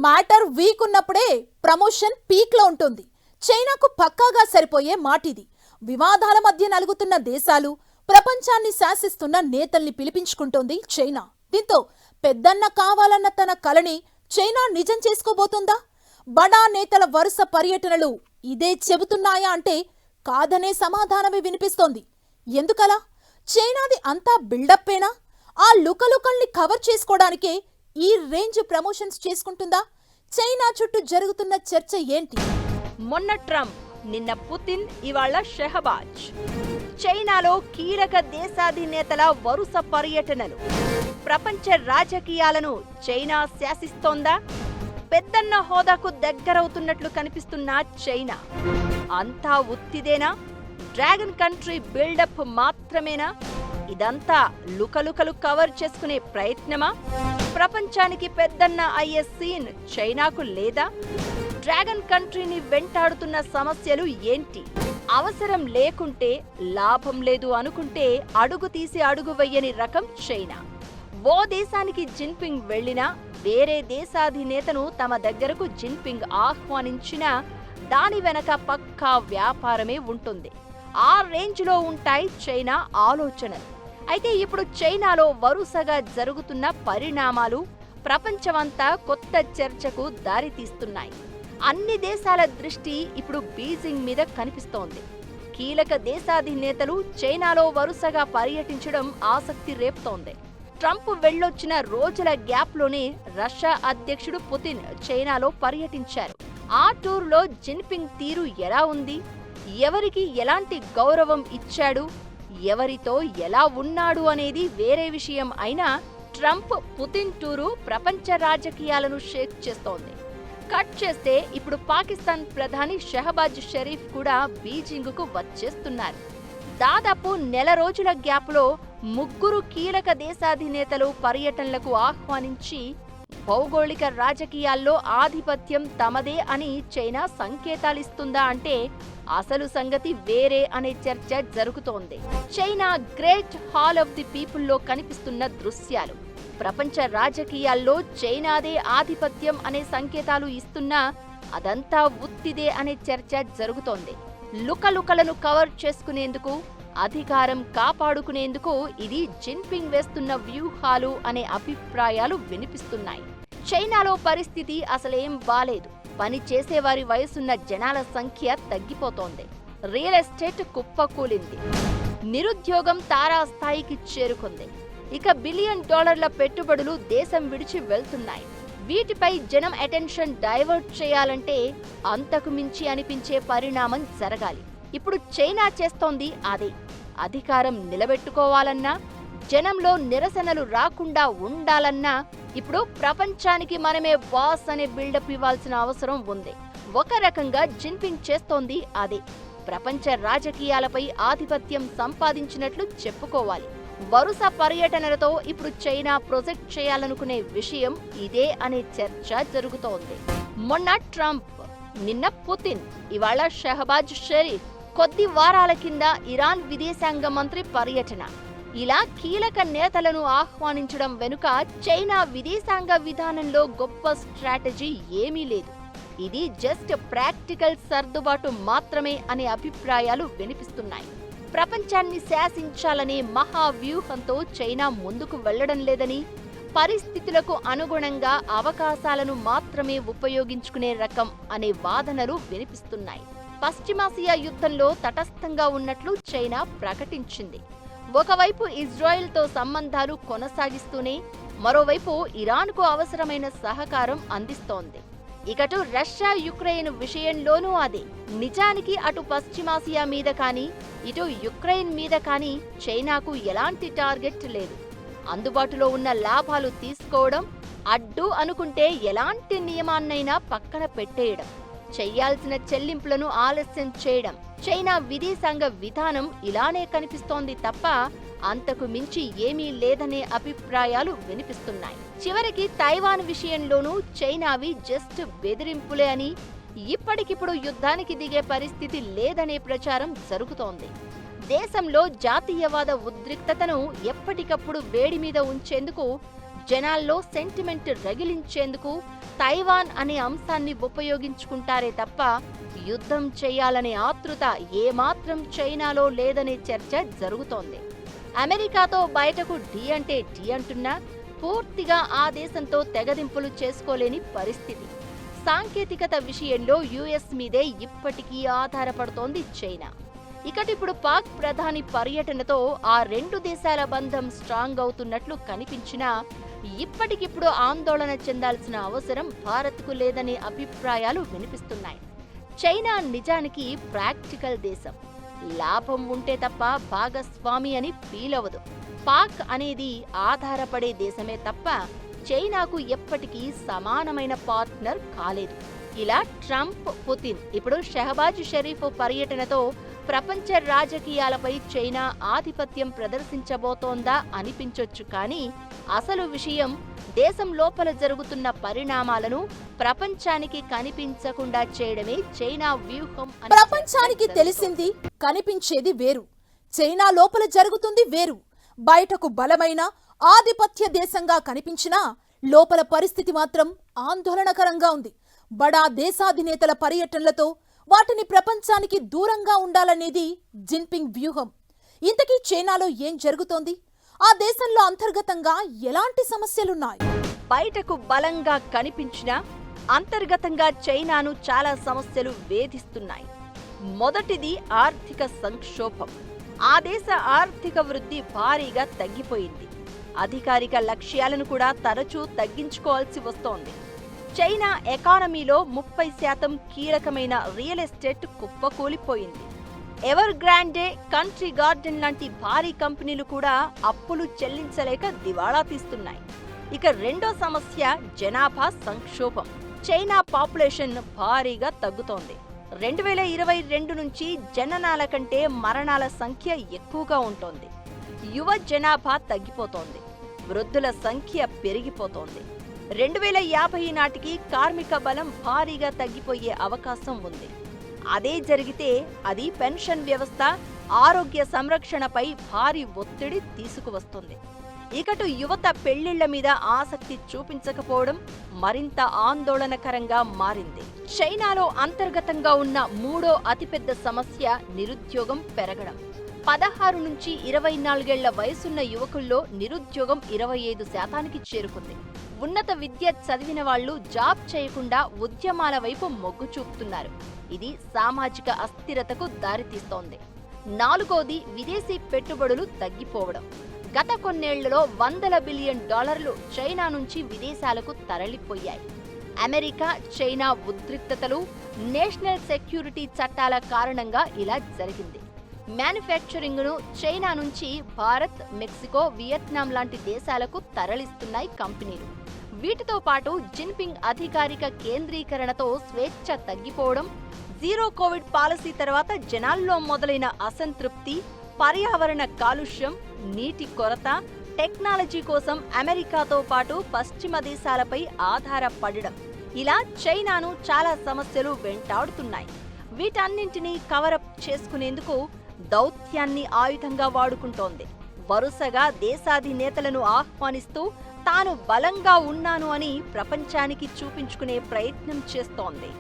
Matter weak ఉన్నప్పుడే promotion పీక్లో ఉంటుంది. చైనాకు పక్కాగా సరిపోయే మాటిది. వివాదాల మధ్య నలుగుతున్న దేశాలు, ప్రపంచాన్ని శాసిస్తున్న నేతల్ని పిలిపించుకుంటోంది చైనా. దీంతో పెద్దన్న కావాలన్న తన కలని చైనా నిజం చేసుకోబోతుందా? బడా నేతల వరుస పర్యటనలు ఇదే చెబుతున్నాయా అంటే కాదనే సమాధానమే వినిపిస్తోంది. ఎందుకలా? చైనాది అంతా బిల్డప్పేనా? ఆ లుకలుకల్ని కవర్ చేసుకోవడానికే ఈ రేంజ్ ప్రమోషన్స్ చేసుకుంటుందా? చైనా చుట్టూ జరుగుతున్న చర్చ ఏంటి? మొన్న ట్రంప్, నిన్న పుతిన్, ఇవాళ షెహబాజ్. చైనాలో కీలక దేశాధినేతల వరుస పర్యటనలు. ప్రపంచ రాజకీయాలను చైనా శాసిస్తోందా? పెద్దన్న హోదాకు దగ్గరవుతున్నట్లు కనిపిస్తున్న చైనా అంతా ఉత్తిదేనా? డ్రాగన్ కంట్రీ బిల్డప్ మాత్రమేనా? ఇదంతా లుకలుకలు కవర్ చేసుకునే ప్రయత్నమా? ప్రపంచానికి పెద్దన్న అయ్యే సీన్ చైనాకు లేదా? డ్రాగన్ కంట్రీని వెంటాడుతున్న సమస్యలు ఏంటి? అవసరం లేకుంటే లాభం లేదు అనుకుంటే అడుగు తీసి అడుగు వెయ్యని రకం చైనా. ఓ దేశానికి జిన్పింగ్ వెళ్లినా, వేరే దేశాధినేతను తమ దగ్గరకు జిన్పింగ్ ఆహ్వానించినా దాని వెనక పక్కా వ్యాపారమే ఉంటుంది. ఆ రేంజ్లో ఉంటాయి చైనా ఆలోచనలు. అయితే ఇప్పుడు చైనాలో వరుసగా జరుగుతున్న పరిణామాలు ప్రపంచమంతా కొత్త చర్చకు దారితీస్తున్నాయి. అన్ని దేశాల దృష్టి ఇప్పుడు బీజింగ్ మీద కనిపిస్తోంది. కీలక దేశాధినేతలు చైనాలో వరుసగా పర్యటించడం ఆసక్తి రేపుతోంది. ట్రంప్ వెళ్ళొచ్చిన రోజుల గ్యాప్లోనే రష్యా అధ్యక్షుడు పుతిన్ చైనాలో పర్యటించారు. ఆ టూర్లో జిన్పింగ్ తీరు ఎలా ఉంది? ఎవరికి ఎలాంటి గౌరవం ఇచ్చాడు? ఎవరితో ఎలా ఉన్నాడు అనేది వేరే విషయం అయినా ట్రంప్ పుతిన్ టూరు ప్రపంచ రాజకీయాలను షేక్ చేస్తోంది. కట్ చేస్తే ఇప్పుడు పాకిస్తాన్ ప్రధాని షెహబాజ్ షరీఫ్ కూడా బీజింగ్కు వచ్చేస్తున్నారు. దాదాపు నెల రోజుల గ్యాప్లో ముగ్గురు కీలక దేశాధినేతలు పర్యటనలకు ఆహ్వానించి భౌగోళిక రాజకీయాల్లో ఆధిపత్యం తమదే అని చైనా సంకేతాలిస్తుందా అంటే అసలు సంగతి వేరే అనే చర్చ జరుగుతోంది. China great hall of the పీపుల్లో కనిపిస్తున్న దృశ్యాలు ప్రపంచ రాజకీయాల్లో చైనాదే ఆధిపత్యం అనే సంకేతాలు ఇస్తున్నా అదంతా ఉత్తిదే అనే చర్చ జరుగుతోంది. లుకలుకలను కవర్ చేసుకునేందుకు, అధికారం కాపాడుకునేందుకు ఇది జిన్పింగ్ వేస్తున్న వ్యూహాలు అనే అభిప్రాయాలు వినిపిస్తున్నాయి. చైనాలో పరిస్థితి అసలేం బాలేదు. పని చేసేవారి వయసున్న జనాల సంఖ్య తగ్గిపోతోంది. Real estate కుప్పకూలింది. నిరుద్యోగం తారాస్థాయికి చేరుకుంది. ఇక $1 బిలియన్ పెట్టుబడులు దేశం విడిచి వెళ్తున్నాయి. వీటిపై జనం అటెన్షన్ డైవర్ట్ చేయాలంటే అంతకు మించి అనిపించే పరిణామం జరగాలి. ఇప్పుడు చైనా చేస్తోంది అదే. అధికారం నిలబెట్టుకోవాలన్నా, జనంలో నిరసనలు రాకుండా ఉండాలన్నా ఇప్పుడు ప్రపంచానికి మనమే బాస్ అనే బిల్డప్ ఇవ్వాల్సిన అవసరం ఉంది. ఒక రకంగా జిన్పింగ్ చేస్తోంది అదే. ప్రపంచ రాజకీయాలపై ఆధిపత్యం సంపాదించినట్లు చెప్పుకోవాలి. వరుస పర్యటనలతో ఇప్పుడు చైనా ప్రొజెక్ట్ చేయాలనుకునే విషయం ఇదే అనే చర్చ జరుగుతోంది. మొన్న ట్రంప్, నిన్న పుతిన్, ఇవాళ షెహబాజ్ షరీఫ్. కొద్ది వారాల కింద ఇరాన్ విదేశాంగ మంత్రి పర్యటన. ఇలా కీలక నేతలను ఆహ్వానించడం వెనుక చైనా విదేశాంగ విధానంలో గొప్ప స్ట్రాటజీ ఏమీ లేదు. ఇది జస్ట్ ప్రాక్టికల్ సర్దుబాటు మాత్రమే అనే అభిప్రాయాలు వినిపిస్తున్నాయి. ప్రపంచాన్ని శాసించాలనే మహావ్యూహంతో చైనా ముందుకు వెళ్లడం లేదని, పరిస్థితులకు అనుగుణంగా అవకాశాలను మాత్రమే ఉపయోగించుకునే రకం అనే వాదనలు వినిపిస్తున్నాయి. పశ్చిమాసియా యుద్ధంలో తటస్థంగా ఉన్నట్లు చైనా ప్రకటించింది. ఒకవైపు ఇజ్రాయెల్తో సంబంధాలు కొనసాగిస్తూనే మరోవైపు ఇరాన్కు అవసరమైన సహకారం అందిస్తోంది. ఇకటు రష్యా యుక్రెయిన్ విషయంలోనూ అదే. నిజానికి అటు పశ్చిమాసియా మీద కానీ, ఇటు యుక్రెయిన్ మీద కానీ చైనాకు ఎలాంటి టార్గెట్ లేదు. అందుబాటులో ఉన్న లాభాలు తీసుకోవడం, అడ్డు అనుకుంటే ఎలాంటి నియమాన్నైనా పక్కన పెట్టేయడం, చెయ్యాల్సిన చెల్లింపులను ఆలస్యం చేయడం. చైనా విదేశాంగ విధానం ఇలానే కనిపిస్తోంది తప్ప అంతకు మించి ఏమీ లేదనే అభిప్రాయాలు వినిపిస్తున్నాయి. చివరికి తైవాన్ విషయంలోనూ చైనావి జస్ట్ బెదిరింపులే అని, ఇప్పటికిప్పుడు యుద్ధానికి దిగే పరిస్థితి లేదనే ప్రచారం జరుగుతోంది. దేశంలో జాతీయవాద ఉద్రిక్తతను ఎప్పటికప్పుడు వేడి మీద ఉంచేందుకు జనాల్లో సెంటిమెంట్ రగిలించేందుకు తైవాన్ అనే అంశాన్ని ఉపయోగించుకుంటారే తప్ప యుద్ధం చేయాలనే ఆతృత ఏమాత్రం చైనాలో లేదనే చర్చ జరుగుతోంది. అమెరికాతో బయటకు ఢీ అంటే ఢీ అంటున్నా పూర్తిగా ఆ దేశంతో తెగదింపులు చేసుకోలేని పరిస్థితి. సాంకేతికత విషయంలో యుఎస్ మీదే ఇప్పటికీ ఆధారపడుతోంది చైనా. ఇకటిప్పుడు పాక్ ప్రధాని పర్యటనతో ఆ రెండు దేశాల బంధం స్ట్రాంగ్ అవుతున్నట్లు కనిపించినా ఇప్పటికిప్పుడు ఆందోళన చెందాల్సిన అవసరం భారత్కు లేదనే అభిప్రాయాలు వినిపిస్తున్నాయి. చైనా నిజానికి ప్రాక్టికల్ దేశం. లాభం ఉంటే తప్ప భాగస్వామి అని ఫీల్ అవ్వదు. పాక్ అనేది ఆధారపడే దేశమే తప్ప చైనాకు ఎప్పటికీ సమానమైన పార్ట్నర్ కాలేదు. ఇలా ట్రంప్, పుతిన్, ఇప్పుడు షహబాజ్ షరీఫ్ పర్యటనతో ప్రపంచ రాజకీయాలపై చైనా ఆధిపత్యం ప్రదర్శించబోతోందా అనిపించొచ్చు. కానీ అసలు విషయం దేశం లోపల జరుగుతున్న పరిణామాలను ప్రపంచానికి కనిపించకుండా చేయడమే చైనా వ్యూహం. ప్రపంచానికి తెలిసింది కనిపించేది వేరు, చైనా లోపల జరుగుతుంది వేరు. బయటకు బలమైన ఆధిపత్య దేశంగా కనిపించినా లోపల పరిస్థితి మాత్రం ఆందోళనకరంగా ఉంది. బడా దేశాధినేతల పర్యటనలతో వాటిని ప్రపంచానికి దూరంగా ఉండాలనేది జిన్పింగ్ వ్యూహం. ఇంతకీ చైనాలో ఏం జరుగుతోంది? ఆ దేశంలో అంతర్గతంగా ఎలాంటి సమస్యలున్నాయి? బయటకు బలంగా కనిపించినా అంతర్గతంగా చైనాను చాలా సమస్యలు వేధిస్తున్నాయి. మొదటిది ఆర్థిక సంక్షోభం. ఆ దేశ ఆర్థిక వృద్ధి భారీగా తగ్గిపోయింది. అధికారిక లక్ష్యాలను కూడా తరచూ తగ్గించుకోవాల్సి వస్తోంది. చైనా ఎకానమీలో 30% కీలకమైన రియల్ ఎస్టేట్ కుప్పకూలిపోయింది. ఎవర్ గ్రాండే, కంట్రీ గార్డెన్ లాంటి భారీ కంపెనీలు కూడా అప్పులు చెల్లించలేక దివాళా తీస్తున్నాయి. ఇక రెండో సమస్య జనాభా సంక్షోభం. చైనా పాపులేషన్ భారీగా తగ్గుతోంది. 2022 నుంచి జననాల కంటే మరణాల సంఖ్య ఎక్కువగా ఉంటోంది. యువ జనాభా తగ్గిపోతోంది. వృద్ధుల సంఖ్య పెరిగిపోతోంది. 2050 నాటికి కార్మిక బలం భారీగా తగ్గిపోయే అవకాశం ఉంది. అదే జరిగితే అది పెన్షన్ వ్యవస్థ, ఆరోగ్య సంరక్షణపై భారీ ఒత్తిడి తీసుకువస్తుంది. ఇకటు యువత పెళ్లిళ్ల మీద ఆసక్తి చూపించకపోవడం మరింత ఆందోళనకరంగా మారింది. చైనాలో అంతర్గతంగా ఉన్న మూడో అతిపెద్ద సమస్య నిరుద్యోగం పెరగడం. 16 నుంచి 24 ఏళ్ల వయసున్న యువకుల్లో నిరుద్యోగం 25% చేరుకుంది. ఉన్నత విద్య చదివిన వాళ్లు జాబ్ చేయకుండా ఉద్యమాల వైపు మొగ్గు చూపుతున్నారు. ఇది సామాజిక అస్థిరతకు దారితీస్తోంది. నాలుగోది విదేశీ పెట్టుబడులు తగ్గిపోవడం. గత కొన్నేళ్లలో $100 బిలియన్ చైనా నుంచి విదేశాలకు తరలిపోయాయి. అమెరికా, చైనా ఉద్రిక్తతలు, నేషనల్ సెక్యూరిటీ చట్టాల కారణంగా ఇలా జరిగింది. మ్యానుఫ్యాక్చరింగ్ను చైనా నుంచి భారత్, మెక్సికో, వియత్నాం లాంటి దేశాలకు తరలిస్తున్నాయి కంపెనీలు. వీటితో పాటు జిన్పింగ్ అధికారిక కేంద్రీకరణతో స్వేచ్ఛ తగ్గిపోవడం, జీరో కోవిడ్ పాలసీ తర్వాత జనాల్లో మొదలైన అసంతృప్తి, పర్యావరణ కాలుష్యం, నీటి కొరత, టెక్నాలజీ కోసం అమెరికాతో పాటు పశ్చిమ దేశాలపై ఆధారపడడం, ఇలా చైనాను చాలా సమస్యలు వెంటాడుతున్నాయి. వీటన్నింటినీ కవరప్ చేసుకునేందుకు దౌత్యాన్ని ఆయుధంగా వాడుకుంటోంది. వరుసగా దేశాధినేతలను ఆహ్వానిస్తూ తాను బలంగా ఉన్నాను అని ప్రపంచానికి చూపించుకునే ప్రయత్నం చేస్తోంది.